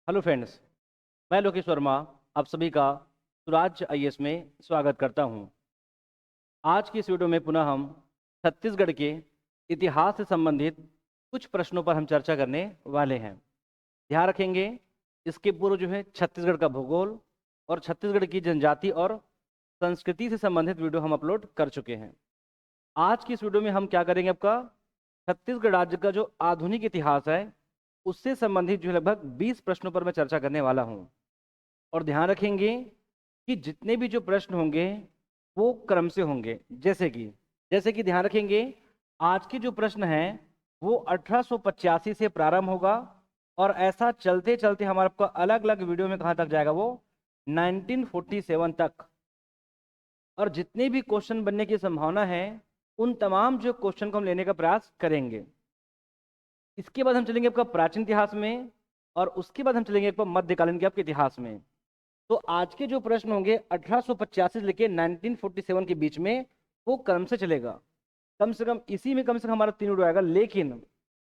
Hello friends, मैं लोकेश वर्मा आप सभी का स्वराज आईएएस में स्वागत करता हूं। आज की इस वीडियो में पुनः हम छत्तीसगढ़ के इतिहास से संबंधित कुछ प्रश्नों पर हम चर्चा करने वाले हैं। ध्यान रखेंगे, इसके पूर्व जो है छत्तीसगढ़ का भूगोल और छत्तीसगढ़ की जनजाति और संस्कृति से संबंधित वीडियो हम अपलोड कर चुके हैं। आज की इस वीडियो में हम क्या करेंगे, आपका छत्तीसगढ़ राज्य का जो आधुनिक इतिहास है उससे संबंधित जो है लगभग 20 प्रश्नों पर मैं चर्चा करने वाला हूं। और ध्यान रखेंगे कि जितने भी जो प्रश्न होंगे वो क्रम से होंगे। जैसे कि ध्यान रखेंगे, आज के जो प्रश्न हैं वो 1885 से प्रारंभ होगा और ऐसा चलते चलते हमारा आपका अलग अलग वीडियो में कहाँ तक जाएगा, वो 1947 तक। और जितने भी क्वेश्चन बनने की संभावना है उन तमाम जो क्वेश्चन को हम लेने का प्रयास करेंगे। इसके बाद हम चलेंगे आपका प्राचीन इतिहास में और उसके बाद हम चलेंगे आपका मध्यकालीन के आपके इतिहास में। तो आज के जो प्रश्न होंगे 1885 से लेके 1947 के बीच में वो क्रम से चलेगा। कम से कम इसी में कम से कम हमारा 3 वीडियो आएगा,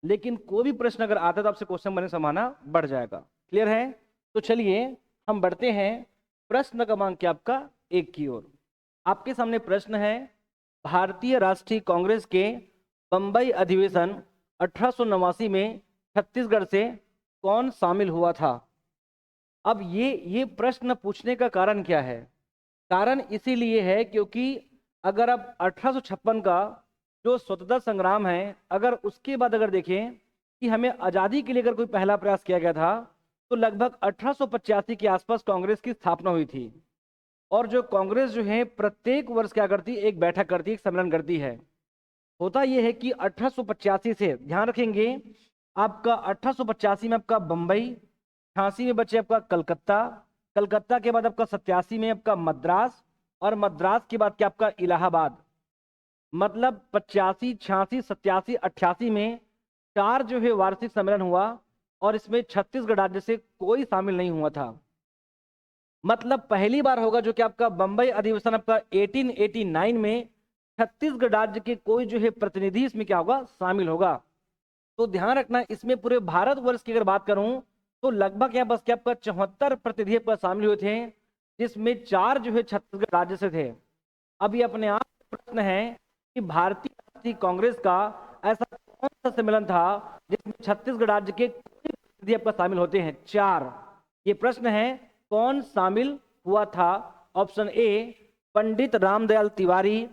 लेकिन कोई भी प्रश्न अगर आता है तो आपसे क्वेश्चन बनने की संभावना बढ़ जाएगा। क्लियर है? तो चलिए हम बढ़ते हैं प्रश्न क्रमांक आपका 1 की ओर। आपके सामने प्रश्न है, भारतीय राष्ट्रीय कांग्रेस के बंबई अधिवेशन 1889 में छत्तीसगढ़ से कौन शामिल हुआ था? अब ये प्रश्न पूछने का कारण क्या है? कारण इसीलिए है क्योंकि अगर आप 1856 का जो स्वतंत्रता संग्राम है, अगर उसके बाद अगर देखें कि हमें आज़ादी के लिए अगर कोई पहला प्रयास किया गया था तो लगभग 1885 के आसपास कांग्रेस की स्थापना हुई थी। और जो कांग्रेस जो है प्रत्येक वर्ष क्या करती, एक बैठक करती, एक सम्मेलन करती है। होता यह है कि 1885 से, ध्यान रखेंगे, आपका 1885 में आपका बंबई, 88 में बचे आपका कलकत्ता, कलकत्ता के बाद आपका 87 में आपका मद्रास, और मद्रास के बाद क्या आपका इलाहाबाद। मतलब 85, 86, 87, 88 में 4 जो है वार्षिक सम्मेलन हुआ और इसमें छत्तीसगढ़ राज्य से कोई शामिल नहीं हुआ था। मतलब पहली बार होगा जो कि आपका बंबई अधिवेशन आपका 1889 में छत्तीसगढ़ राज्य के कोई जो है प्रतिनिधि इसमें क्या होगा, शामिल होगा। तो ध्यान रखना, इसमें पूरे भारतवर्ष की अगर बात करूं तो लगभग यहाँ बस क्या आपका 74 प्रतिनिधि आपका शामिल हुए थे, जिसमें 4 जो है छत्तीसगढ़ राज्य से थे। अब ये अपने आप प्रश्न है कि भारतीय राष्ट्रीय कांग्रेस का ऐसा कौन सा सम्मेलन था जिसमें छत्तीसगढ़ राज्य के कोई प्रतिनिधि आपका शामिल होते हैं? 4। ये प्रश्न है, कौन शामिल हुआ था? Option A Pandit Ramdayal Tiwari,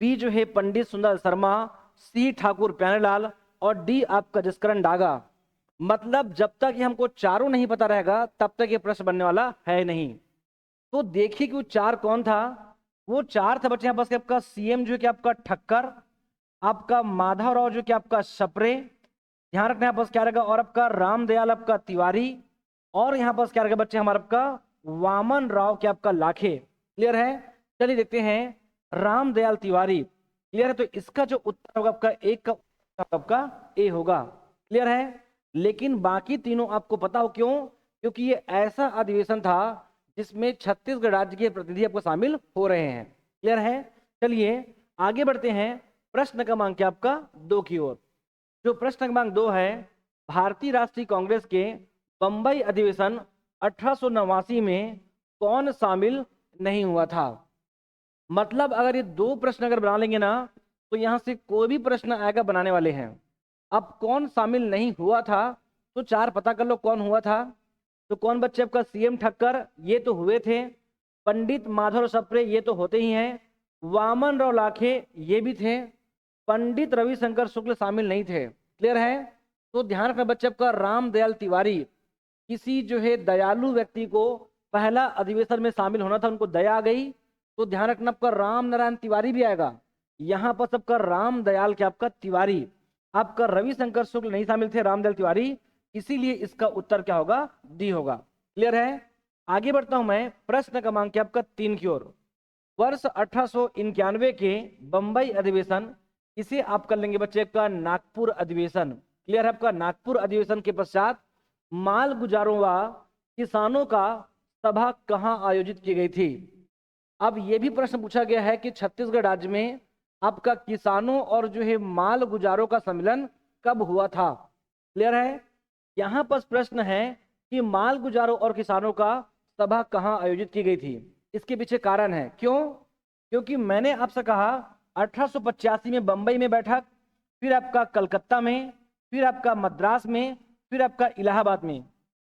B जो है पंडित सुंदर शर्मा, सी ठाकुर प्यारेलाल, और डी आपका जसकरण डागा। मतलब जब तक ये हमको चारों नहीं पता रहेगा तब तक ये प्रश्न बनने वाला है नहीं। तो देखिए कि वो 4 कौन था। वो 4 थे बच्चे, यहाँ पास आपका सीएम जो है कि आपका ठक्कर, आपका माधवराव जो कि आपका सप्रे, ध्यान रखना यहाँ पास क्या रहेगा, और आपका रामदयाल आपका तिवारी, और यहाँ पास क्या रहेगा बच्चे हमारा आपका वामन राव के आपका लाखे। क्लियर है? चलिए देखते हैं रामदयाल तिवारी। क्लियर है? तो इसका जो उत्तर होगा आपका एक का आपका ए होगा। क्लियर है? लेकिन बाकी तीनों आपको पता हो क्यों? क्योंकि ये ऐसा अधिवेशन था जिसमें छत्तीसगढ़ राज्य के प्रतिनिधि आपको शामिल हो रहे हैं। क्लियर है? चलिए आगे बढ़ते हैं प्रश्न क्रमांक आपका 2 की ओर। जो प्रश्न क्रमांक 2 है, भारतीय राष्ट्रीय कांग्रेस के बंबई अधिवेशन 1889 में कौन शामिल नहीं हुआ था? मतलब अगर ये 2 प्रश्न अगर बना लेंगे ना तो यहां से कोई भी प्रश्न आएगा बनाने वाले हैं। अब कौन शामिल नहीं हुआ था तो 4 पता कर लो कौन हुआ था। तो कौन बच्चे आपका सीएम ठक्कर, ये तो हुए थे। पंडित माधव सप्रे, ये तो होते ही हैं। वामन राव लाखे, ये भी थे। पंडित रविशंकर शुक्ल शामिल नहीं थे। क्लियर है? तो ध्यान रखना बच्चे आपका रामदयाल तिवारी, किसी जो है दयालु व्यक्ति को पहला अधिवेशन में शामिल होना था, उनको दया आ गई, तो ध्यान रखना आपका राम नारायण तिवारी भी आएगा। यहाँ पर सबका राम दयाल के आपका तिवारी, आपका रविशंकर शुक्ल नहीं शामिल थे, रामदयाल तिवारी, इसीलिए इसका उत्तर क्या होगा, डी होगा। क्लियर है? आगे बढ़ता हूं मैं प्रश्न क्रमांक आपका 3 की ओर। वर्ष 1891 के बंबई अधिवेशन, इसे आप कर लेंगे बच्चे का नागपुर अधिवेशन। क्लियर है? आपका नागपुर अधिवेशन के पश्चात माल गुजारों व किसानों का सभा कहां आयोजित की गई थी? अब यह भी प्रश्न पूछा गया है कि छत्तीसगढ़ राज्य में आपका किसानों और जो है माल गुजारों का सम्मेलन कब हुआ था? क्लियर है? यहां पर प्रश्न है कि माल गुजारों और किसानों का सभा कहाँ आयोजित की गई थी? इसके पीछे कारण है। क्यों? क्योंकि मैंने आपसे कहा 1885 में बंबई में बैठक, फिर आपका कलकत्ता में, फिर आपका मद्रास में, फिर आपका इलाहाबाद में।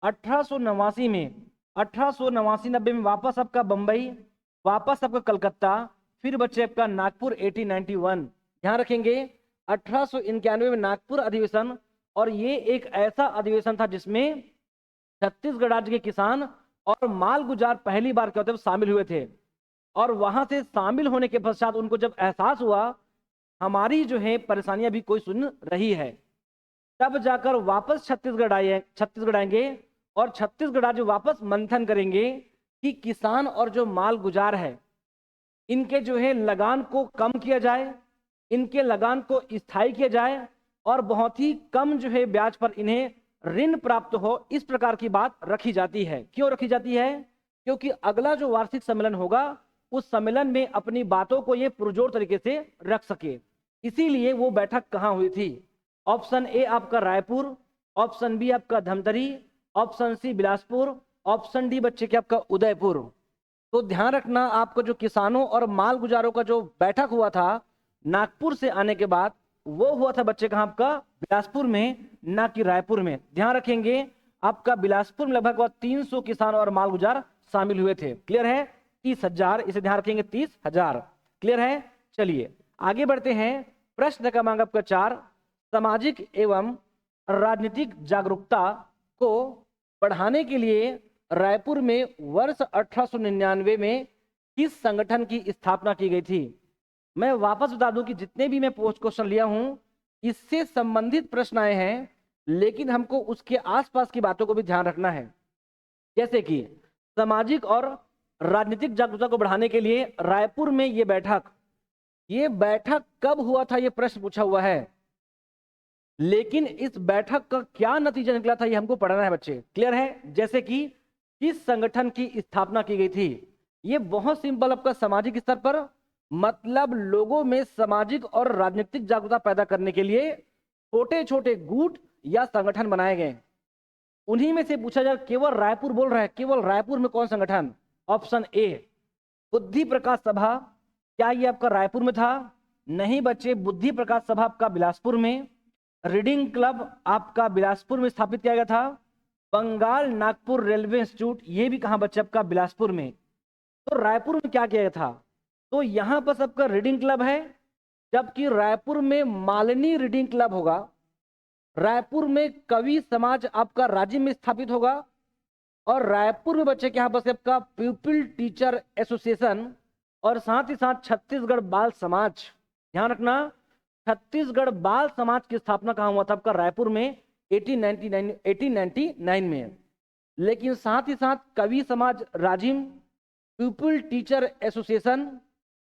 1889 में 1889-90 में वापस आपका बंबई, वापस आपका कलकत्ता, फिर बच्चे आपका नागपुर 1891। ध्यान रखेंगे 1891 में नागपुर अधिवेशन, और ये एक ऐसा अधिवेशन था जिसमें छत्तीसगढ़ राज्य के किसान और माल गुजार पहली बार क्या होते शामिल हुए थे। और वहां से शामिल होने के पश्चात उनको जब एहसास हुआ हमारी जो है परेशानियां भी कोई सुन रही है, तब जाकर वापस छत्तीसगढ़ आएंगे और छत्तीसगढ़ राज्य वापस मंथन करेंगे कि किसान और जो माल गुजार है इनके जो है लगान को कम किया जाए, इनके लगान को स्थायी किया जाए और बहुत ही कम जो है ब्याज पर इन्हें ऋण प्राप्त हो। इस प्रकार की बात रखी जाती है। क्यों रखी जाती है? क्योंकि अगला जो वार्षिक सम्मेलन होगा उस सम्मेलन में अपनी बातों को ये पुरजोर तरीके से रख सके। इसीलिए वो बैठक कहाँ हुई थी? ऑप्शन ए आपका रायपुर, ऑप्शन बी आपका Dhamtari, option C Bilaspur, option D बच्चे के आपका उदयपुर। तो ध्यान रखना, आपको जो किसानों और माल गुजारों का जो बैठक हुआ था नागपुर से आने के बाद, वो हुआ था बच्चे कहाँ आपका बिलासपुर में, ना कि रायपुर में। ध्यान रखेंगे आपका बिलासपुर में लगभग 300 किसान और माल गुजार शामिल हुए थे। क्लियर है? 30,000, इसे ध्यान रखेंगे 30,000। क्लियर है? चलिए आगे बढ़ते हैं। प्रश्न क्रमांक आपका 4, सामाजिक एवं राजनीतिक जागरूकता को बढ़ाने के लिए रायपुर में वर्ष 1899 में किस संगठन की स्थापना की गई थी? मैं वापस बता दूं कि जितने भी मैं पोस्ट क्वेश्चन लिया हूं इससे संबंधित प्रश्न आए हैं, लेकिन हमको उसके आसपास की बातों को भी ध्यान रखना है। जैसे कि सामाजिक और राजनीतिक जागरूकता को बढ़ाने के लिए रायपुर में ये बैठक कब हुआ था, ये प्रश्न पूछा हुआ है। लेकिन इस बैठक का क्या नतीजा निकला था ये हमको पढ़ना है बच्चे। क्लियर है? जैसे कि किस संगठन की स्थापना की गई थी, ये बहुत सिंपल आपका सामाजिक स्तर पर, मतलब लोगों में सामाजिक और राजनीतिक जागरूकता पैदा करने के लिए छोटे छोटे गुट या संगठन बनाए गए। उन्हीं में से पूछा जाए, केवल रायपुर बोल रहा है, केवल रायपुर में कौन संगठन? ऑप्शन ए बुद्धि प्रकाश सभा। क्या ये आपका रायपुर में था? नहीं बच्चे, बुद्धि प्रकाश सभा आपका बिलासपुर में। रीडिंग क्लब आपका बिलासपुर में स्थापित किया गया था। बंगाल नागपुर रेलवे इंस्टीट्यूट, ये भी कहाँ बच्चे आपका बिलासपुर में। तो रायपुर में क्या किया गया था? तो यहां पर सबका रीडिंग क्लब है, जबकि रायपुर में मालिनी रीडिंग क्लब होगा। रायपुर में कवि समाज आपका राज्य में स्थापित होगा, और रायपुर में बच्चे के यहाँ पर आपका पीपल टीचर एसोसिएशन, और साथ ही साथ छत्तीसगढ़ बाल समाज। ध्यान रखना, छत्तीसगढ़ बाल समाज की स्थापना कहाँ हुआ था? आपका रायपुर में 1899 में। लेकिन साथ ही साथ कवि समाज Rajim, people teacher association,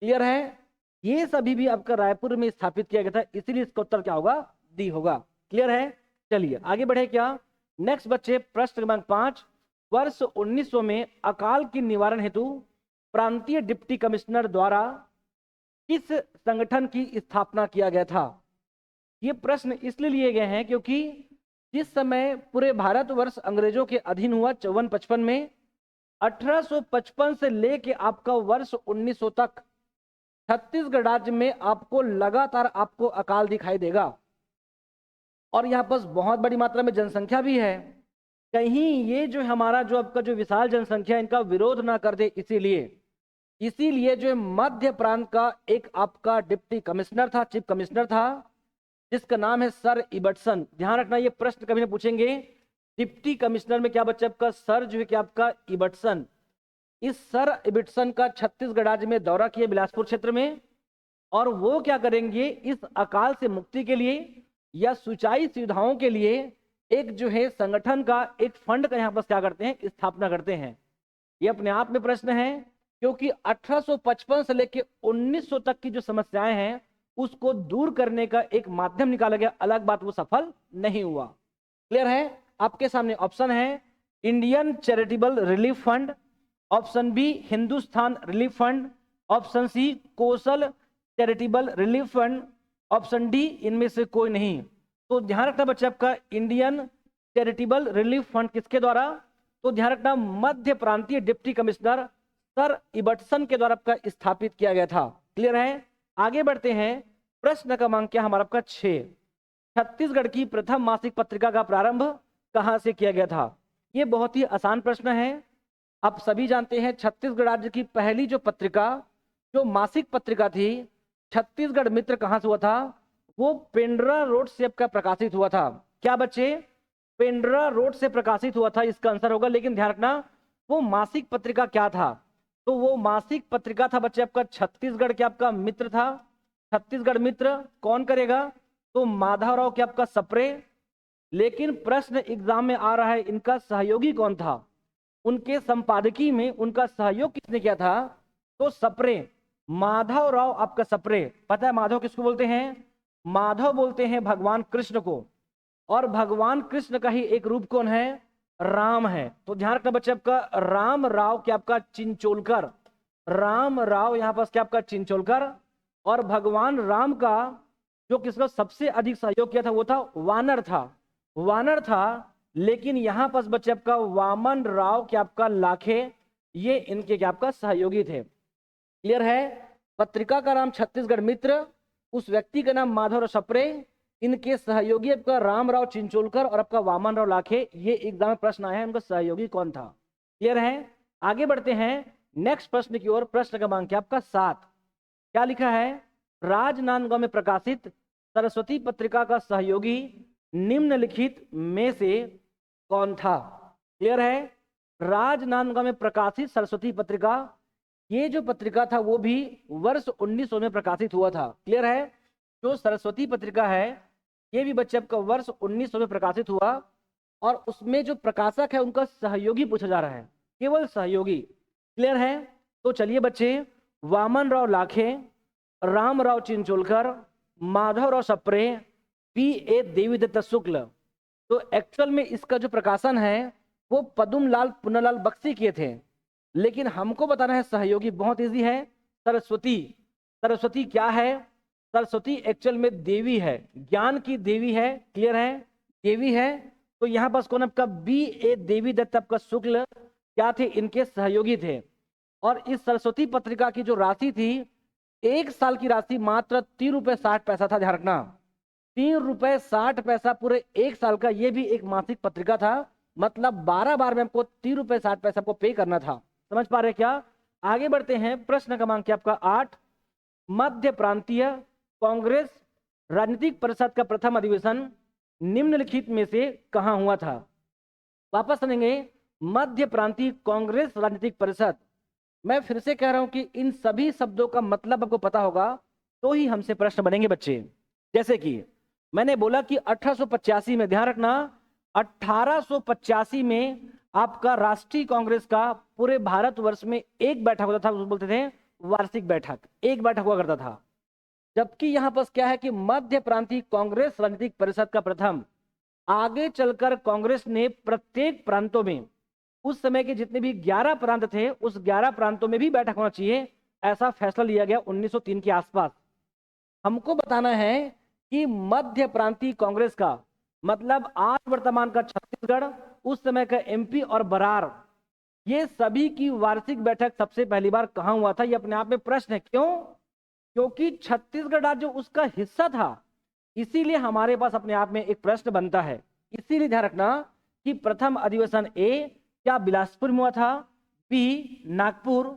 clear है, ये सभी भी आपका रायपुर में स्थापित किया गया था। इसीलिए इसका उत्तर क्या होगा? डी होगा। क्लियर है? चलिए आगे बढ़े क्या? नेक्स्ट बच्चे प्रश्न क्रमांक 5, वर्ष 1900 में अकाल के निवारण हेतु प्रांतीय डिप्टी कमिश्नर द्वारा किस संगठन की स्थापना किया गया था? ये प्रश्न इसलिए लिए गए हैं क्योंकि जिस समय पूरे भारतवर्ष अंग्रेजों के अधीन हुआ 54-55 में, 1855 से लेके आपका वर्ष 1900 तक छत्तीसगढ़ राज्य में आपको लगातार आपको अकाल दिखाई देगा। और यहाँ पर बहुत बड़ी मात्रा में जनसंख्या भी है। कहीं ये जो हमारा जो आपका जो विशाल जनसंख्या इनका विरोध ना कर दे, इसीलिए जो मध्य प्रांत का एक आपका डिप्टी कमिश्नर था, चीफ कमिश्नर था, जिसका नाम है सर इबटसन। ध्यान रखना, ये प्रश्न कभी ना पूछेंगे। डिप्टी कमिश्नर में क्या बच्चा आपका सर जो है कि आपका इबटसन। इस सर इबटसन का छत्तीसगढ़ राज्य में दौरा किया, बिलासपुर क्षेत्र में, और वो क्या करेंगे, इस अकाल से मुक्ति के लिए या सिंचाई सुविधाओं के लिए एक जो है संगठन का, एक फंड का यहाँ पर क्या करते हैं, स्थापना करते हैं। ये अपने आप में प्रश्न है, क्योंकि 1855 से लेकर 1900 तक की जो समस्याएं हैं उसको दूर करने का एक माध्यम निकाला गया। अलग बात वो सफल नहीं हुआ। क्लियर है? आपके सामने ऑप्शन है Indian charitable relief fund, option B Hindustan relief fund, option C Kaushal charitable relief fund, option D इनमें से कोई नहीं। तो ध्यान रखना बच्चे, आपका इंडियन चैरिटेबल रिलीफ फंड किसके द्वारा? तो ध्यान रखना मध्य प्रांतीय डिप्टी कमिश्नर सर इबटसन के द्वारा आपका स्थापित किया गया था। क्लियर है? आगे बढ़ते हैं। प्रश्न क्रमांक क्या हमारा आपका 6, छत्तीसगढ़ की प्रथम मासिक पत्रिका का प्रारंभ कहां से किया गया था? ये बहुत ही आसान प्रश्न है। आप सभी जानते हैं छत्तीसगढ़ राज्य की पहली जो पत्रिका, जो मासिक पत्रिका थी, छत्तीसगढ़ मित्र कहां से हुआ था? वो पेंड्रा रोड से आपका प्रकाशित हुआ था। क्या बच्चे? पेंड्रा रोड से प्रकाशित हुआ था, इसका आंसर होगा। लेकिन ध्यान रखना वो मासिक पत्रिका क्या था? तो वो मासिक पत्रिका था बच्चे आपका छत्तीसगढ़ के आपका मित्र था। छत्तीसगढ़ मित्र कौन करेगा? तो माधवराव के आपका सप्रे। लेकिन प्रश्न एग्जाम में आ रहा है इनका सहयोगी कौन था? उनके संपादकीय में उनका सहयोग किसने किया था? तो सप्रे, माधवराव आपका सप्रे। पता है माधव किसको बोलते हैं? माधव बोलते हैं भगवान कृष्ण को, और भगवान कृष्ण का ही एक रूप कौन है? राम है। तो ध्यान रखना बच्चे आपका राम राव क्या आपका चिंचोलकर, राम राव यहाँ पर क्या आपका चिंचोलकर। और भगवान राम का जो किसका सबसे अधिक सहयोग किया था वो था वानर था, वानर था। लेकिन यहाँ पर बच्चे आपका वामन राव क्या आपका लाखे, ये इनके क्या आपका सहयोगी थे। क्लियर है? पत्रिका का नाम छत्तीसगढ़ मित्र, उस व्यक्ति का नाम माधवराव सप्रे, इनके सहयोगी आपका रामराव चिंचोलकर और आपका वामन राव लाखे। ये एग्जाम में प्रश्न आया है उनका सहयोगी कौन था। क्लियर है? आगे बढ़ते हैं नेक्स्ट प्रश्न की ओर। प्रश्न क्रमांक क्या आपका 7, क्या लिखा है? राजनांदगांव में प्रकाशित सरस्वती पत्रिका का सहयोगी निम्नलिखित में से कौन था? क्लियर है? राजनांदगांव में प्रकाशित सरस्वती पत्रिका, ये जो पत्रिका था वो भी वर्ष 1900 में प्रकाशित हुआ था। क्लियर है? जो सरस्वती पत्रिका है ये भी बच्चे आपका वर्ष 1900 में प्रकाशित हुआ, और उसमें जो प्रकाशक है उनका सहयोगी पूछा जा रहा है, केवल सहयोगी। क्लियर है? तो चलिए बच्चे, वामन राव लाखे, रामराव चिंचोलकर, माधवराव सप्रे, P.A. देवीदत्त शुक्ल। तो एक्चुअल में इसका जो प्रकाशन है वो पद्मलाल पुन्नालाल बख्शी किए थे, लेकिन हमको बताना है सहयोगी। बहुत इजी है, सरस्वती। सरस्वती क्या है? सरस्वती एक्चुअल में देवी है, ज्ञान की देवी है। क्लियर है? देवी है। तो यहाँ पास कौन आपका B.A. देवीदत्त आपका शुक्ल क्या थे? इनके सहयोगी थे। और इस सरस्वती पत्रिका की जो राशि थी, 1 साल की राशि मात्र 3 रुपये 60 पैसा था। ध्यान रखना 3 रुपये 60 पैसा पूरे 1 साल का। ये भी एक मासिक पत्रिका था, मतलब 12 बार में हमको 3 रुपये 60 पैसा को पे करना था। समझ पा रहे क्या? आगे बढ़ते हैं। प्रश्न क्रमांक आपका 8, मध्य प्रांतीय कांग्रेस राजनीतिक परिषद का प्रथम अधिवेशन निम्नलिखित में से कहां हुआ था? वापस सुनेंगे, मध्य प्रांतीय कांग्रेस राजनीतिक परिषद। मैं फिर से कह रहा हूं कि इन सभी शब्दों का मतलब आपको पता होगा तो ही हमसे प्रश्न बनेंगे बच्चे। जैसे कि मैंने बोला कि 1885 में, ध्यान रखना 1885 में आपका राष्ट्रीय कांग्रेस का पूरे भारतवर्ष में एक बैठक होता था, उसको बोलते थे वार्षिक बैठक। एक बैठक हुआ करता था। जबकि यहां पर क्या है कि मध्य प्रांतीय कांग्रेस राजनीतिक परिषद का प्रथम, आगे चलकर कांग्रेस ने प्रत्येक प्रांतों में, उस समय के जितने भी 11 प्रांत थे उस 11 प्रांतों में भी बैठक होना चाहिए, ऐसा फैसला लिया गया 1903 के आसपास। हमको बताना है कि मध्य प्रांतीय कांग्रेस का मतलब आज वर्तमान का छत्तीसगढ़, उस समय का MP और बरार, ये सभी की वार्षिक बैठक सबसे पहली बार कहां हुआ था? ये अपने आप में प्रश्न है। क्यों? क्योंकि छत्तीसगढ़ राज्य उसका हिस्सा था, इसीलिए हमारे पास अपने आप में एक प्रश्न बनता है। इसीलिए ध्यान रखना कि प्रथम अधिवेशन A क्या बिलासपुर में हुआ था, B Nagpur,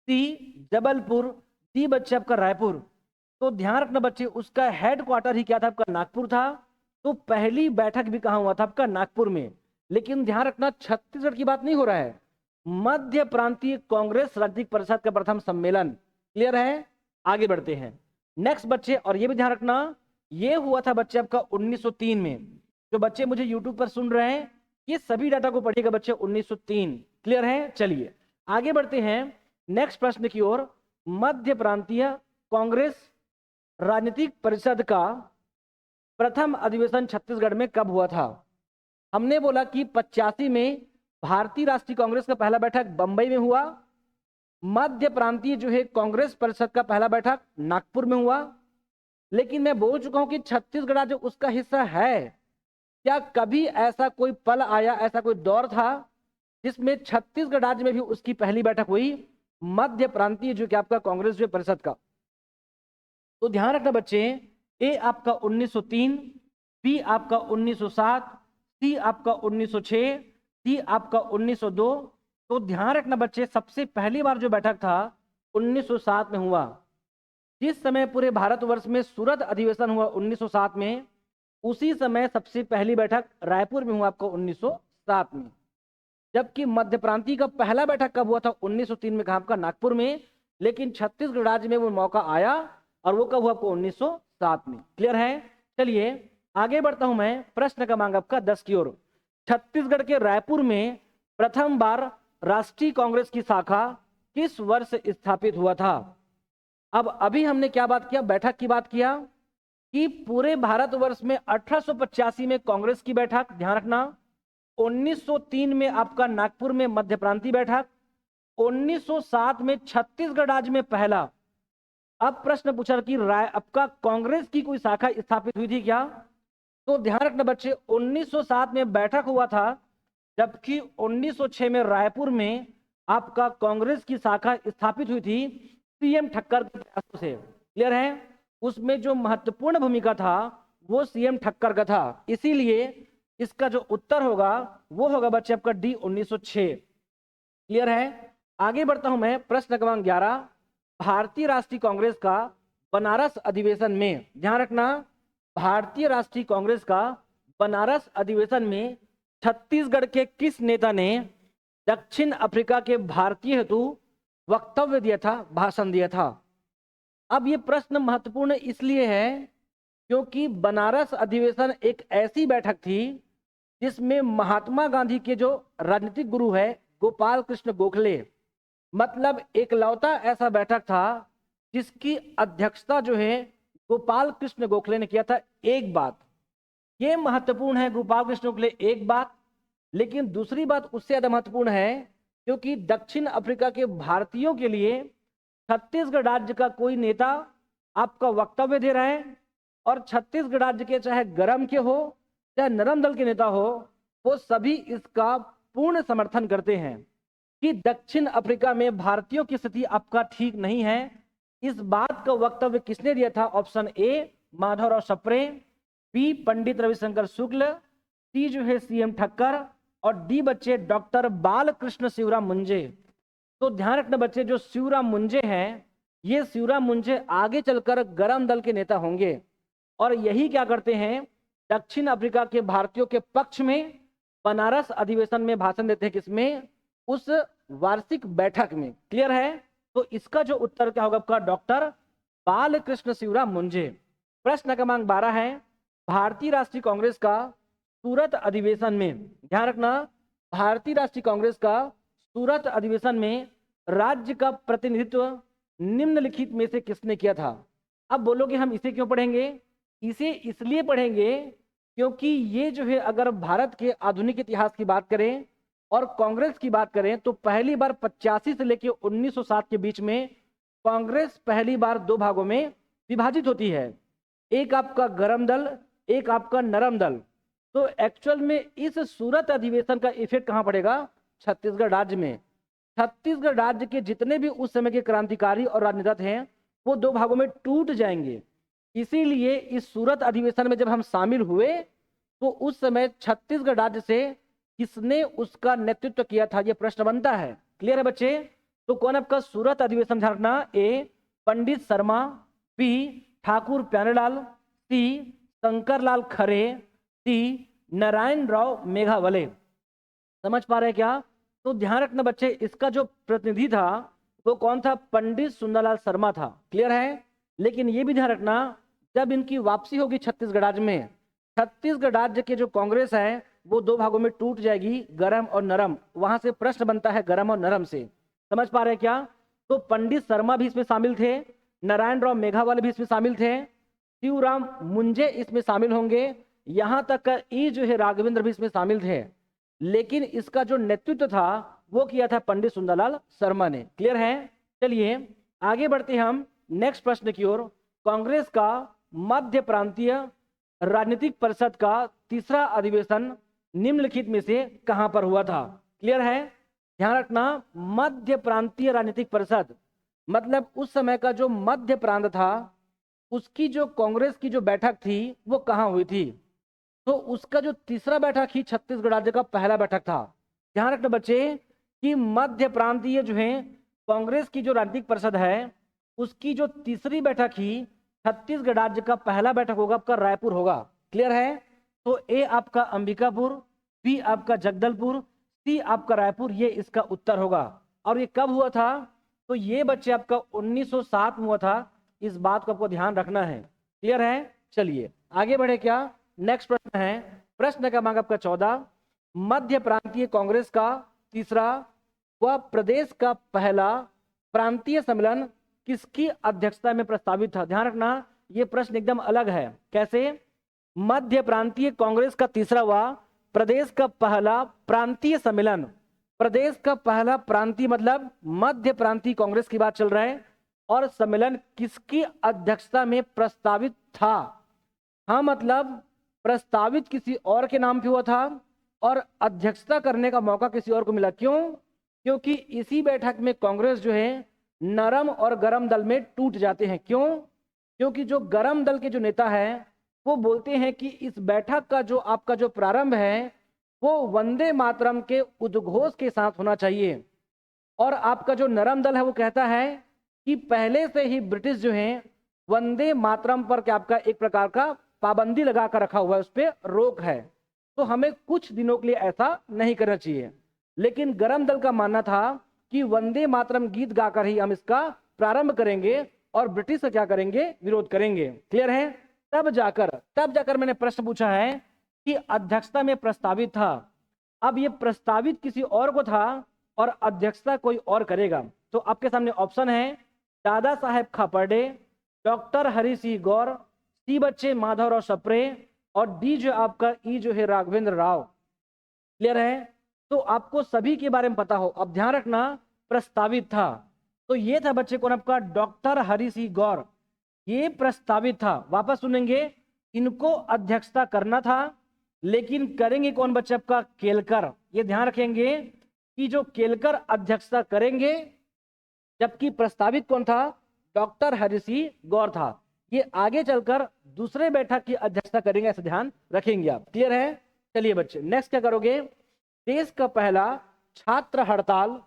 C Jabalpur, D बच्चे आपका रायपुर। तो ध्यान रखना बच्चे, उसका हेडक्वार्टर ही क्या था? आपका नागपुर था। तो पहली बैठक भी कहां हुआ था? आपका नागपुर में। लेकिन ध्यान रखना छत्तीसगढ़ की बात नहीं हो रहा है, मध्य प्रांतीय कांग्रेस राजनीतिक परिषद का प्रथम सम्मेलन। क्लियर है? आगे बढ़ते हैं नेक्स्ट बच्चे, और ये भी ध्यान रखना ये हुआ था बच्चे आपका 1903 में। जो बच्चे मुझे यूट्यूब पर सुन रहे हैं ये सभी डाटा को पढ़िएगा बच्चे, 1903। क्लियर है? चलिए आगे बढ़ते हैं नेक्स्ट प्रश्न की ओर। मध्य प्रांतीय कांग्रेस राजनीतिक परिषद का प्रथम अधिवेशन छत्तीसगढ़ में कब हुआ था? हमने बोला कि 85 में भारतीय राष्ट्रीय कांग्रेस का पहला बैठक बंबई में हुआ। मध्य प्रांतीय जो है कांग्रेस परिषद का पहला बैठक नागपुर में हुआ। लेकिन मैं बोल चुका हूं कि छत्तीसगढ़ जो उसका हिस्सा है, क्या कभी ऐसा कोई पल आया, ऐसा कोई दौर था जिसमें छत्तीसगढ़ राज्य में भी उसकी पहली बैठक हुई, मध्य प्रांतीय जो कि आपका कांग्रेस जो परिषद का? तो ध्यान रखना बच्चे, ए आपका 1903, बी आपका 1907, सी आपका 1906, डी आपका 1902। तो ध्यान रखना बच्चे, सबसे पहली बार जो बैठक था 1907 में हुआ। जिस समय पूरे भारतवर्ष में सूरत अधिवेशन हुआ 1907 में, उसी समय सबसे पहली बैठक रायपुर में हुआ आपको 1907 में। जबकि मध्य प्रांतीय का पहला बैठक कब हुआ था? 1903 में, कहा आपका नागपुर में। लेकिन छत्तीसगढ़ राज्य में वो मौका आया और वो कब हुआ आपको? 1907 में। क्लियर है? चलिए आगे बढ़ता हूं मैं, प्रश्न क्रमांक आपका 10 की ओर। छत्तीसगढ़ के रायपुर में प्रथम बार राष्ट्रीय कांग्रेस की शाखा किस वर्ष स्थापित हुआ था? अब अभी हमने क्या बात किया? बैठक की बात किया कि पूरे भारतवर्ष में 1885 में कांग्रेस की बैठक, ध्यान रखना। 1903 में आपका नागपुर में मध्य प्रांतीय बैठक, 1907 में छत्तीसगढ़ राज्य में पहला। अब प्रश्न पूछा कि आपका कांग्रेस की कोई शाखा स्थापित हुई थी क्या? तो ध्यान रखना बच्चे, 1907 में बैठक हुआ था, जबकि 1906 में रायपुर में आपका कांग्रेस की शाखा स्थापित हुई थी सीएम ठक्कर के प्रयासों से। क्लियर है? उसमें जो महत्वपूर्ण भूमिका था वो सीएम ठक्कर का था। इसीलिए इसका जो उत्तर होगा वो होगा बच्चे आपका डी 1906। क्लियर है? आगे बढ़ता हूं मैं, प्रश्न क्रमांक 11। भारतीय राष्ट्रीय कांग्रेस का बनारस अधिवेशन में, ध्यान रखना, भारतीय राष्ट्रीय कांग्रेस का बनारस अधिवेशन में छत्तीसगढ़ के किस नेता ने दक्षिण अफ्रीका के भारतीय हेतु वक्तव्य दिया था, भाषण दिया था? अब ये प्रश्न महत्वपूर्ण इसलिए है क्योंकि बनारस अधिवेशन एक ऐसी बैठक थी जिसमें महात्मा गांधी के जो राजनीतिक गुरु है गोपाल कृष्ण गोखले, मतलब एकलौता ऐसा बैठक था जिसकी अध्यक्षता जो है गोपाल कृष्ण गोखले ने किया था। एक बात ये महत्वपूर्ण है, गोपाल कृष्ण गोखले एक बात, लेकिन दूसरी बात उससे ज्यादा महत्वपूर्ण है क्योंकि दक्षिण अफ्रीका के भारतीयों के लिए छत्तीसगढ़ राज्य का कोई नेता आपका वक्तव्य दे रहा है और छत्तीसगढ़ राज्य के चाहे गरम के हो चाहे नरम दल के नेता हो, वो सभी इसका पूर्ण समर्थन करते हैं कि दक्षिण अफ्रीका में भारतीयों की स्थिति आपका ठीक नहीं है। इस बात का वक्तव्य किसने दिया था? Option A Madhavrao Sapre, B Pandit Ravishankar Shukla, C जो है सीएम ठक्कर, और डी बच्चे डॉक्टर बालकृष्ण शिवराम मुंजे। तो ध्यान रखना बच्चे, जो शिवराम मुंजे हैं, ये शिवराम मुंजे आगे चलकर गरम दल के नेता होंगे और यही क्या करते हैं, दक्षिण अफ्रीका के भारतीयों के पक्ष में बनारस अधिवेशन में भाषण देते हैं। किसमें? उस वार्षिक बैठक में। क्लियर है? तो इसका जो उत्तर क्या होगा आपका? डॉक्टर बालकृष्ण शिवराम मुंजे। प्रश्न क्रमांक 12 है, भारतीय राष्ट्रीय कांग्रेस का सूरत अधिवेशन में, ध्यान रखना, भारतीय राष्ट्रीय कांग्रेस का सूरत अधिवेशन में राज्य का प्रतिनिधित्व निम्नलिखित में से किसने किया था? अब बोलोगे हम इसे क्यों पढ़ेंगे? इसे इसलिए पढ़ेंगे क्योंकि ये जो है, अगर भारत के आधुनिक इतिहास की बात करें और कांग्रेस की बात करें तो पहली बार 85 से लेकर 1907 के बीच में कांग्रेस पहली बार दो भागों में विभाजित होती है, एक आपका गरम दल, एक आपका नरम दल। तो एक्चुअल में इस सूरत अधिवेशन का इफेक्ट कहां पड़ेगा? छत्तीसगढ़ राज्य में। छत्तीसगढ़ राज्य के जितने भी उस समय के क्रांतिकारी और राजनेता हैं वो दो भागों में टूट जाएंगे। इसीलिए इस सूरत अधिवेशन में जब हम शामिल हुए तो उस समय छत्तीसगढ़ राज्य से किसने उसका नेतृत्व किया था, यह प्रश्न बनता है। क्लियर है बच्चे? तो कौन आपका सूरत अधिवेशन झारखंड? ए पंडित शर्मा, बी ठाकुर प्यारेलाल, सी शंकरलाल खरे, डी नारायण राव मेघावले। समझ पा रहे हैं क्या? तो ध्यान रखना बच्चे, इसका जो प्रतिनिधि था वो कौन था? पंडित सुंदरलाल शर्मा था। क्लियर है? लेकिन ये भी ध्यान रखना, जब इनकी वापसी होगी छत्तीसगढ़ राज्य में, छत्तीसगढ़ राज्य के जो कांग्रेस है वो दो भागों में टूट जाएगी, गरम और नरम। वहां से प्रश्न बनता है गरम और नरम से। समझ पा रहे हैं क्या? तो पंडित शर्मा भी इसमें शामिल थे, नारायण राव मेघावाले भी इसमें शामिल थे, शिवराम मुंजे इसमें शामिल होंगे, यहां तक का ई जो है राघवेंद्र भी इसमें शामिल थे। लेकिन इसका जो नेतृत्व था वो किया था पंडित सुंदरलाल शर्मा ने। क्लियर है? चलिए आगे बढ़ते हैं हम नेक्स्ट प्रश्न की ओर। कांग्रेस का मध्य प्रांतीय राजनीतिक परिषद का तीसरा अधिवेशन निम्नलिखित में से कहां पर हुआ था? क्लियर है? ध्यान रखना, मध्य प्रांतीय राजनीतिक परिषद मतलब उस समय का जो मध्य प्रांत था उसकी जो कांग्रेस की जो बैठक थी वो कहां हुई थी? तो उसका जो तीसरा बैठक ही छत्तीसगढ़ राज्य का पहला बैठक था। ध्यान रखना बच्चे कि मध्य प्रांतीय जो है कांग्रेस की जो राजनीतिक परिषद है उसकी जो तीसरी बैठक ही छत्तीसगढ़ राज्य का पहला बैठक होगा, आपका रायपुर होगा। क्लियर है? तो ए आपका अंबिकापुर, बी आपका जगदलपुर, सी आपका रायपुर, ये इसका उत्तर होगा। और ये कब हुआ था? तो ये बच्चे आपका 1907 में हुआ था। इस बात को आपको ध्यान रखना है। क्लियर है? चलिए आगे बढ़े। क्या नेक्स्ट प्रश्न है? प्रश्न क्रमांक आपका 14, मध्य प्रांतीय कांग्रेस का तीसरा व प्रदेश का पहला प्रांतीय सम्मेलन किसकी अध्यक्षता में प्रस्तावित था? ध्यान रखना ये प्रश्न एकदम अलग है। कैसे? मध्य प्रांतीय कांग्रेस का तीसरा व प्रदेश का पहला प्रांतीय सम्मेलन, प्रदेश का पहला प्रांतीय मतलब मध्य प्रांतीय कांग्रेस की बात चल रहा है, और सम्मेलन किसकी अध्यक्षता में प्रस्तावित था? हाँ, मतलब प्रस्तावित किसी और के नाम पे हुआ था और अध्यक्षता करने का मौका किसी और को मिला। क्यों? क्योंकि इसी बैठक में कांग्रेस जो है नरम और गरम दल में टूट जाते हैं। क्यों? क्योंकि जो गरम दल के जो नेता है वो बोलते हैं कि इस बैठक का जो आपका जो प्रारंभ है वो वंदे मातरम के उद्घोष के साथ होना चाहिए, और आपका जो नरम दल है वो कहता है कि पहले से ही ब्रिटिश जो है वंदे मातरम पर क्या आपका एक प्रकार का पाबंदी लगा कर रखा हुआ है, उस पर रोक है, तो हमें कुछ दिनों के लिए ऐसा नहीं करना चाहिए। लेकिन गरम दल का मानना था कि वंदे मातरम गीत गाकर ही हम इसका प्रारंभ करेंगे और ब्रिटिश से क्या करेंगे? विरोध करेंगे। क्लियर है? तब जाकर मैंने प्रश्न पूछा है कि अध्यक्षता में प्रस्तावित था। अब ये प्रस्तावित किसी और को था और अध्यक्षता कोई और करेगा। तो आपके सामने ऑप्शन है दादा साहेब खापर्डे, डॉक्टर हरि सिंह गौर, सी बच्चे माधवराव सप्रे, और डी जो आपका ई जो है राघवेंद्र राव। क्लियर है? तो आपको सभी के बारे में पता हो। अब ध्यान रखना प्रस्तावित था, तो ये था बच्चे कौन? आपका डॉक्टर हरि सिंह गौर, ये प्रस्तावित था। वापस सुनेंगे, इनको अध्यक्षता करना था, लेकिन करेंगे कौन बच्चे? आपका केलकर। ये ध्यान रखेंगे कि जो केलकर अध्यक्षता करेंगे, जबकि प्रस्तावित कौन था? डॉक्टर हरि सिंह गौर था। ये आगे चलकर दूसरे बैठक की अध्यक्षता करेंगे, ऐसा ध्यान रखेंगे आप। क्लियर है? चलिए बच्चे नेक्स्ट क्या करोगे? देश का पहला छात्र हड़ताल,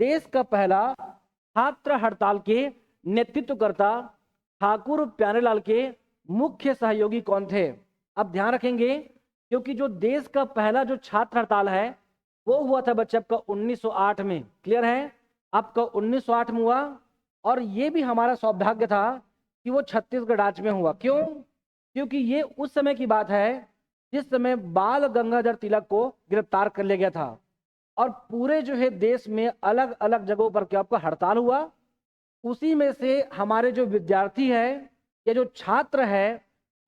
देश का पहला छात्र हड़ताल के नेतृत्वकर्ता ठाकुर प्यारेलाल के मुख्य सहयोगी कौन थे? अब ध्यान रखेंगे क्योंकि जो देश का पहला जो छात्र हड़ताल है वो हुआ था बच्चे आपका 1908 में। क्लियर है? आपका 1908 में हुआ, और ये भी हमारा सौभाग्य था कि वो छत्तीसगढ़ राज्य में हुआ। क्यों? क्योंकि ये उस समय की बात है जिस समय बाल गंगाधर तिलक को गिरफ्तार कर लिया गया था, और पूरे जो है देश में अलग अलग जगहों पर क्या आपका हड़ताल हुआ। उसी में से हमारे जो विद्यार्थी है या जो छात्र है,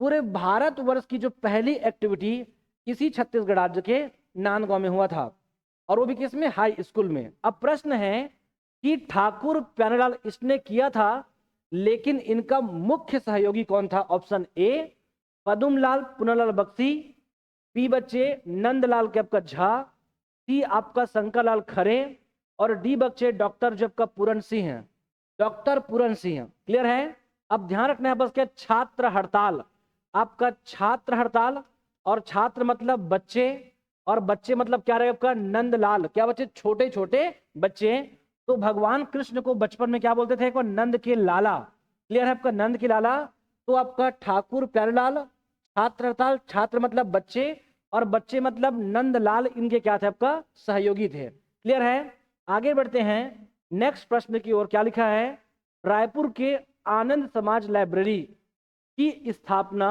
पूरे भारतवर्ष की जो पहली एक्टिविटी इसी छत्तीसगढ़ राज्य के नांदगांव में हुआ था, और वो भी किस में? हाई स्कूल में। अब प्रश्न है कि ठाकुर प्यारेलाल इसने किया था, लेकिन इनका मुख्य सहयोगी कौन था? Option A Padumlal Punnalal Bakshi, B बच्चे नंदलाल के आपका झा, सी आपका शंकरलाल खरे, और डी बच्चे डॉक्टर जो आपका पूरन सिंह है, डॉक्टर पूरन सिंह। क्लियर है? अब ध्यान रखना है बस क्या? छात्र हड़ताल, आपका छात्र हड़ताल, और छात्र मतलब बच्चे, और बच्चे मतलब क्या रहेगा आपका? नंदलाल। क्या बच्चे? छोटे छोटे बच्चे। तो भगवान कृष्ण को बचपन में क्या बोलते थे? को नंद के लाला। क्लियर है? आपका नंद के लाला। तो आपका ठाकुर प्यारेलाल, छात्र हड़ताल, छात्र मतलब बच्चे, और बच्चे मतलब नंदलाल, इनके क्या थे? आपका सहयोगी थे। क्लियर है? आगे बढ़ते हैं नेक्स्ट प्रश्न की ओर। क्या लिखा है? रायपुर के आनंद समाज लाइब्रेरी की स्थापना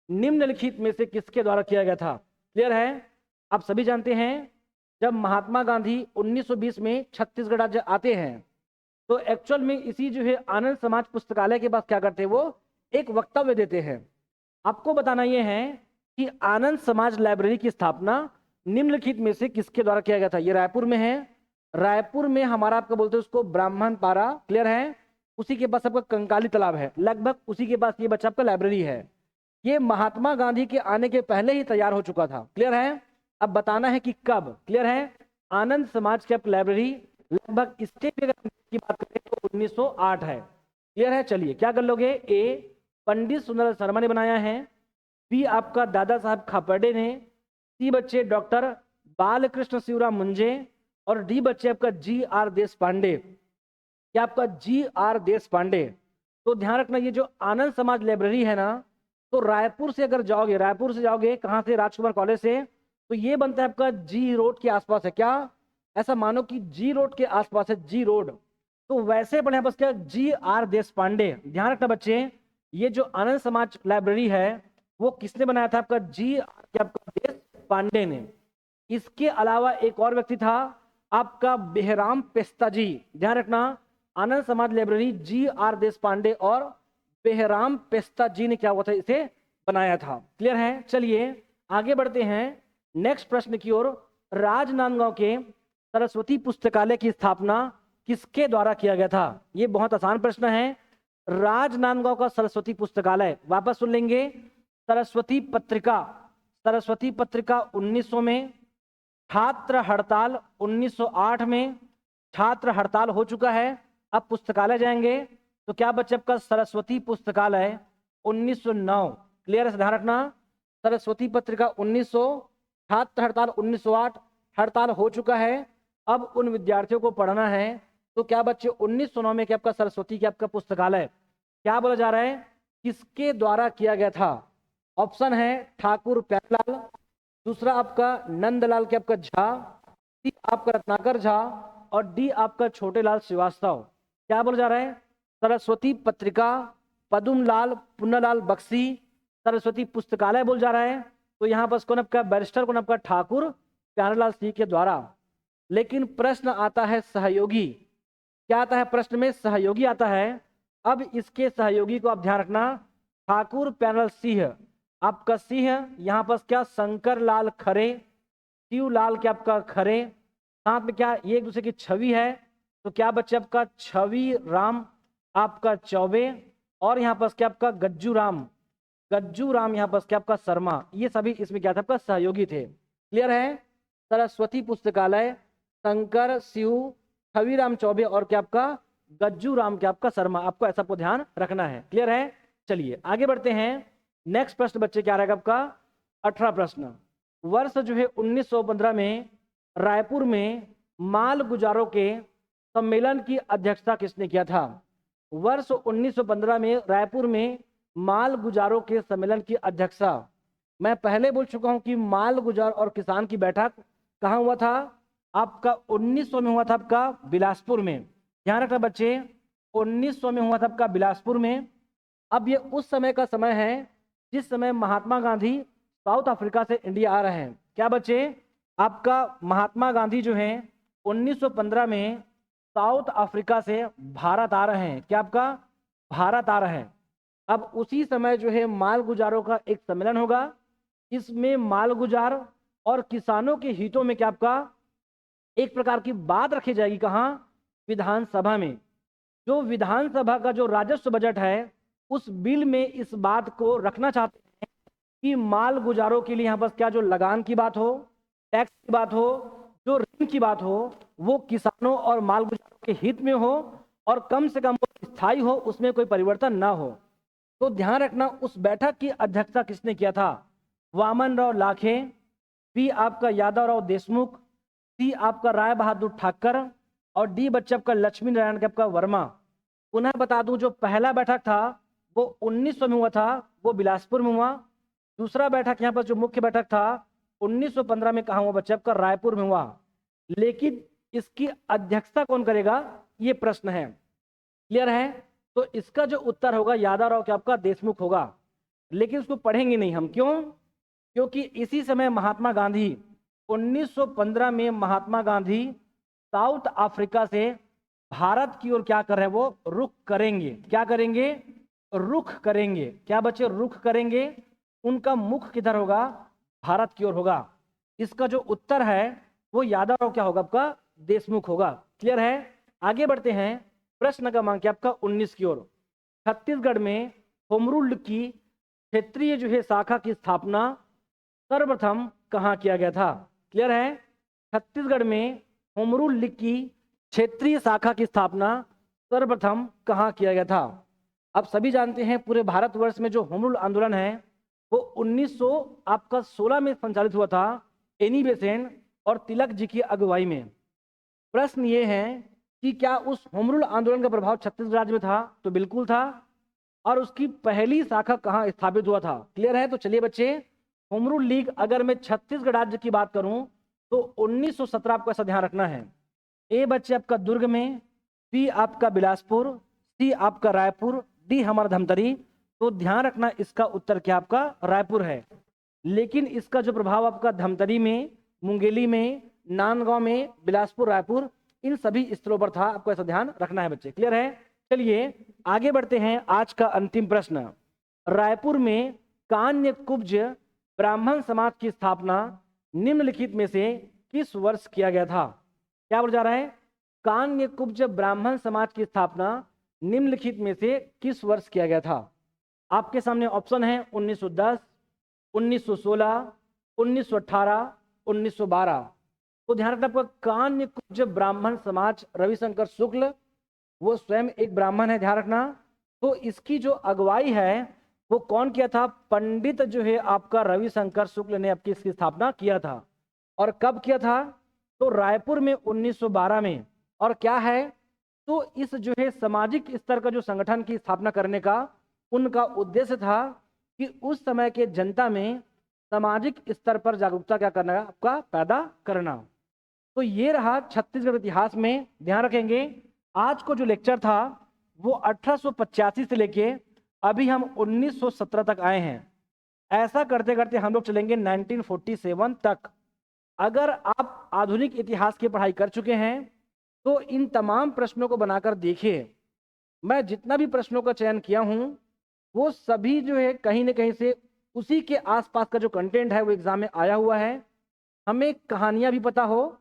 निम्नलिखित में से किसके द्वारा किया गया था? क्लियर है? आप सभी जानते हैं जब महात्मा गांधी 1920 में छत्तीसगढ़ राज्य आते हैं तो एक्चुअल में इसी जो है आनंद समाज पुस्तकालय के पास क्या करते हैं? वो एक वक्तव्य देते हैं। आपको बताना यह है कि आनंद समाज लाइब्रेरी की स्थापना निम्नलिखित में से किसके द्वारा किया गया था? ये रायपुर में है। रायपुर में हमारा आपका बोलते हैं उसको ब्राह्मण पारा। क्लियर है? उसी के पास आपका कंकाली तालाब है, लगभग उसी के पास ये बच्चा आपका लाइब्रेरी है। ये महात्मा गांधी के आने के पहले ही तैयार हो चुका था। क्लियर है? अब बताना है कि कब। क्लियर है? आनंद समाज कैंप लाइब्रेरी लगभग इसके भी अगर की बात करें तो 1908 है। क्लियर है? चलिए क्या कर लोगे? ए पंडित सुंदर शर्मा ने बनाया है, बी आपका दादा साहब खापर्डे ने, सी बच्चे डॉक्टर बालकृष्ण शिवराम मुंजे, और डी बच्चे आपका जी आर देश पांडे। क्या आपका जी आर देश पांडे? तो ध्यान रखना ये जो आनंद समाज लाइब्रेरी है ना, तो रायपुर से अगर जाओगे, रायपुर से जाओगे कहाँ से? राजकुमार कॉलेज से, तो ये बनता है आपका जी रोड के आसपास है। क्या? ऐसा मानो कि जी रोड के आसपास है, जी रोड। तो वैसे पढ़े बस क्या? जी आर देश पांडे। ध्यान रखना बच्चे, ये जो आनंद समाज लाइब्रेरी है वो किसने बनाया था? आपका जी आपका देश पांडे ने। इसके अलावा एक और व्यक्ति था आपका बेहराम पेस्ता जी। ध्यान रखना, आनंद समाज लाइब्रेरी जी आर देश पांडे और बेहराम पेस्ता जी ने क्या हुआ था? इसे बनाया था। क्लियर है? चलिए आगे बढ़ते हैं नेक्स्ट प्रश्न की ओर। राजनांदगांव के सरस्वती पुस्तकालय की स्थापना किसके द्वारा किया गया था? ये बहुत आसान प्रश्न है। राजनांदगांव का सरस्वती पुस्तकालय, वापस सुन लेंगे, सरस्वती पत्रिका, सरस्वती पत्रिका 1900 में, छात्र हड़ताल 1908 में, छात्र हड़ताल हो चुका है, अब पुस्तकालय जाएंगे तो क्या बच्चे आपका? सरस्वती पुस्तकालय 1909। क्लियर है? ध्यान रखना, सरस्वती पत्रिका 1900, छात्र हड़ताल 1908, हड़ताल हो चुका है, अब उन विद्यार्थियों को पढ़ना है। तो क्या बच्चे 1909 में क्या आपका सरस्वती क्या आपका पुस्तकालय क्या बोला जा रहा है? किसके द्वारा किया गया था? ऑप्शन है ठाकुर प्यारेलाल, दूसरा आपका नंदलाल के आपका झा, सी आपका रत्नाकर झा, और डी आपका छोटेलाल श्रीवास्तव। क्या बोला जा रहा है? सरस्वती पत्रिका, पदुमलाल पुन्नालाल बख्शी, सरस्वती पुस्तकालय बोल जा रहा है। तो यहाँ पर कौन आपका? बैरिस्टर कौन आपका? ठाकुर प्यारेलाल सिंह के द्वारा। लेकिन प्रश्न आता है सहयोगी। क्या आता है प्रश्न में? सहयोगी आता है। अब इसके सहयोगी को आप ध्यान रखना, ठाकुर प्यारेलाल सिंह, आपका सिंह यहाँ पर क्या? शंकर लाल खरे, शिवलाल क्या आपका खरे, साथ में क्या ये एक दूसरे की छवि है, तो क्या बच्चे आपका? छवि राम आपका चौबे, और यहाँ पर क्या आपका? गज्जू राम, गज्जू राम यहाँ पर क्या आपका? शर्मा। ये सभी इसमें क्या था? आपका सहयोगी थे। क्लियर है? सरस्वती पुस्तकालय, शंकर, शिव, छविराम चौबे और क्या आपका? गज्जू राम क्या आपका? शर्मा। आपको ऐसा को ध्यान रखना है। क्लियर है? चलिए आगे बढ़ते हैं। नेक्स्ट प्रश्न बच्चे क्या रहेगा आपका? 18 प्रश्न। वर्ष जो है 1915 में रायपुर में माल गुजारों के सम्मेलन की अध्यक्षता किसने किया था? वर्ष 1915 में रायपुर में माल गुजारों के सम्मेलन की अध्यक्षता, मैं पहले बोल चुका हूं कि माल गुजार और किसान की बैठक कहाँ हुआ था? आपका 1900 में हुआ था आपका बिलासपुर में। ध्यान रखना बच्चे, 1900 में हुआ था आपका बिलासपुर में। अब ये उस समय का समय है जिस समय महात्मा गांधी साउथ अफ्रीका से इंडिया आ रहे हैं। क्या बच्चे? आपका महात्मा गांधी जो हैं 1915 में साउथ अफ्रीका से भारत आ रहे हैं। क्या आपका? भारत आ रहे हैं। अब उसी समय जो है माल गुजारों का एक सम्मेलन होगा। इसमें माल गुजार और किसानों के हितों में क्या आपका एक प्रकार की बात रखी जाएगी। कहाँ? विधानसभा में। जो विधानसभा का जो राजस्व बजट है उस बिल में इस बात को रखना चाहते हैं कि माल गुजारों के लिए यहाँ पर क्या जो लगान की बात हो, टैक्स की बात हो, जो ऋण की बात हो, वो किसानों और माल गुजारों के हित में हो और कम से कम वो स्थायी हो, उसमें कोई परिवर्तन ना हो। तो ध्यान रखना उस बैठक की अध्यक्षता किसने किया था? वामन राव लाखे, बी आपका यादव राव देशमुख, सी आपका राय बहादुर ठाकर, और डी बच्चे आपका लक्ष्मी नारायण के आपका वर्मा। पुनः बता दूं जो पहला बैठक था वो 1900 में हुआ था, वो बिलासपुर में हुआ। दूसरा बैठक यहाँ पर जो मुख्य बैठक था 1915 में कहाँ हुआ बच्चे? आपका रायपुर में हुआ। लेकिन इसकी अध्यक्षता कौन करेगा ये प्रश्न है। क्लियर है? तो इसका जो उत्तर होगा यादव राव क्या आपका? देशमुख होगा। लेकिन उसको पढ़ेंगे नहीं हम। क्यों? क्योंकि इसी समय महात्मा गांधी 1915 में महात्मा गांधी साउथ अफ्रीका से भारत की ओर क्या कर रहे हैं? वो रुख करेंगे। क्या करेंगे? रुख करेंगे। क्या बच्चे? रुख करेंगे। उनका मुख किधर होगा? भारत की ओर होगा। इसका जो उत्तर है वो यादव राव क्या होगा? आपका देशमुख होगा। क्लियर है? आगे बढ़ते हैं। प्रश्न क्रमांक आपका 19 की ओर। छत्तीसगढ़ में होम रूल की क्षेत्रीय जो है शाखा की स्थापना सर्वप्रथम कहाँ किया गया था? क्लियर है? छत्तीसगढ़ में होम रूल लीग की क्षेत्रीय शाखा की स्थापना सर्वप्रथम कहाँ किया गया था? आप सभी जानते हैं पूरे भारतवर्ष में जो होम रूल आंदोलन है वो 1916 में संचालित हुआ था, एनी बेसेंट और तिलक जी की अगुवाई में। प्रश्न ये है कि क्या उस होम रूल आंदोलन का प्रभाव छत्तीसगढ़ राज्य में था? तो बिल्कुल था। और उसकी पहली शाखा कहाँ स्थापित हुआ था? क्लियर है? तो चलिए बच्चे, होम रूल लीग अगर मैं छत्तीसगढ़ राज्य की बात करूं तो 1917 आपको ऐसा ध्यान रखना है। ए बच्चे आपका दुर्ग में, बी आपका बिलासपुर, सी आपका रायपुर, डी हमारा धमतरी। तो ध्यान रखना इसका उत्तर क्या आपका रायपुर है। लेकिन इसका जो प्रभाव आपका धमतरी में, मुंगेली में, नांदगांव में, बिलासपुर, रायपुर, इन सभी स्थलों पर था। आपको ऐसा ध्यान रखना है बच्चे। क्लियर है? चलिए आगे बढ़ते हैं। आज का अंतिम प्रश्न, रायपुर में कान्य कुब्ज ब्राह्मण समाज की स्थापना निम्नलिखित में से किस वर्ष किया गया था? क्या बोल जा रहा है? कान्य कुब्ज ब्राह्मण समाज की स्थापना निम्नलिखित में से किस वर्ष किया गया था? आपके सामने ऑप्शन है 1910, 1916, 1918, 1912। तो ध्यान रखना आपका कान्य कुब्ज ब्राह्मण समाज, रविशंकर शुक्ल वो स्वयं एक ब्राह्मण है, ध्यान रखना। तो इसकी जो अगुवाई है वो कौन किया था? पंडित जो है आपका रविशंकर शुक्ल ने आपकी इसकी स्थापना किया था। और कब किया था? तो रायपुर में 1912 में। और क्या है? तो इस जो है सामाजिक स्तर का जो संगठन की स्थापना करने का उनका उद्देश्य था कि उस समय के जनता में सामाजिक स्तर पर जागरूकता क्या करना, आपका पैदा करना। तो ये रहा छत्तीसगढ़ इतिहास में। ध्यान रखेंगे आज को जो लेक्चर था वो 1885 से लेके अभी हम 1917 तक आए हैं। ऐसा करते करते हम लोग चलेंगे 1947 तक। अगर आप आधुनिक इतिहास की पढ़ाई कर चुके हैं तो इन तमाम प्रश्नों को बनाकर देखिए। मैं जितना भी प्रश्नों का चयन किया हूं वो सभी जो है कहीं ना कहीं से उसी के आसपास का जो कंटेंट है वो एग्जाम में आया हुआ है। हमें कहानियां भी पता हो,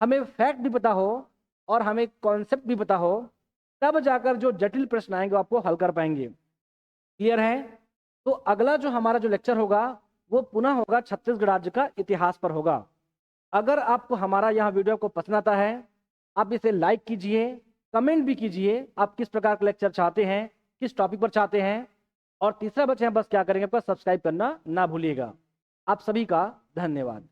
हमें फैक्ट भी पता हो और हमें कॉन्सेप्ट भी पता हो, तब जाकर जो जटिल प्रश्न आएंगे वो आपको हल कर पाएंगे। क्लियर है? तो अगला जो हमारा जो लेक्चर होगा वो पुनः होगा छत्तीसगढ़ राज्य का इतिहास पर होगा। अगर आपको हमारा यहाँ वीडियो को पसंद आता है आप इसे लाइक कीजिए, कमेंट भी कीजिए आप किस प्रकार का लेक्चर चाहते हैं, किस टॉपिक पर चाहते हैं। और तीसरा बच्चे हैं बस क्या करेंगे, आपका सब्सक्राइब करना ना भूलिएगा। आप सभी का धन्यवाद।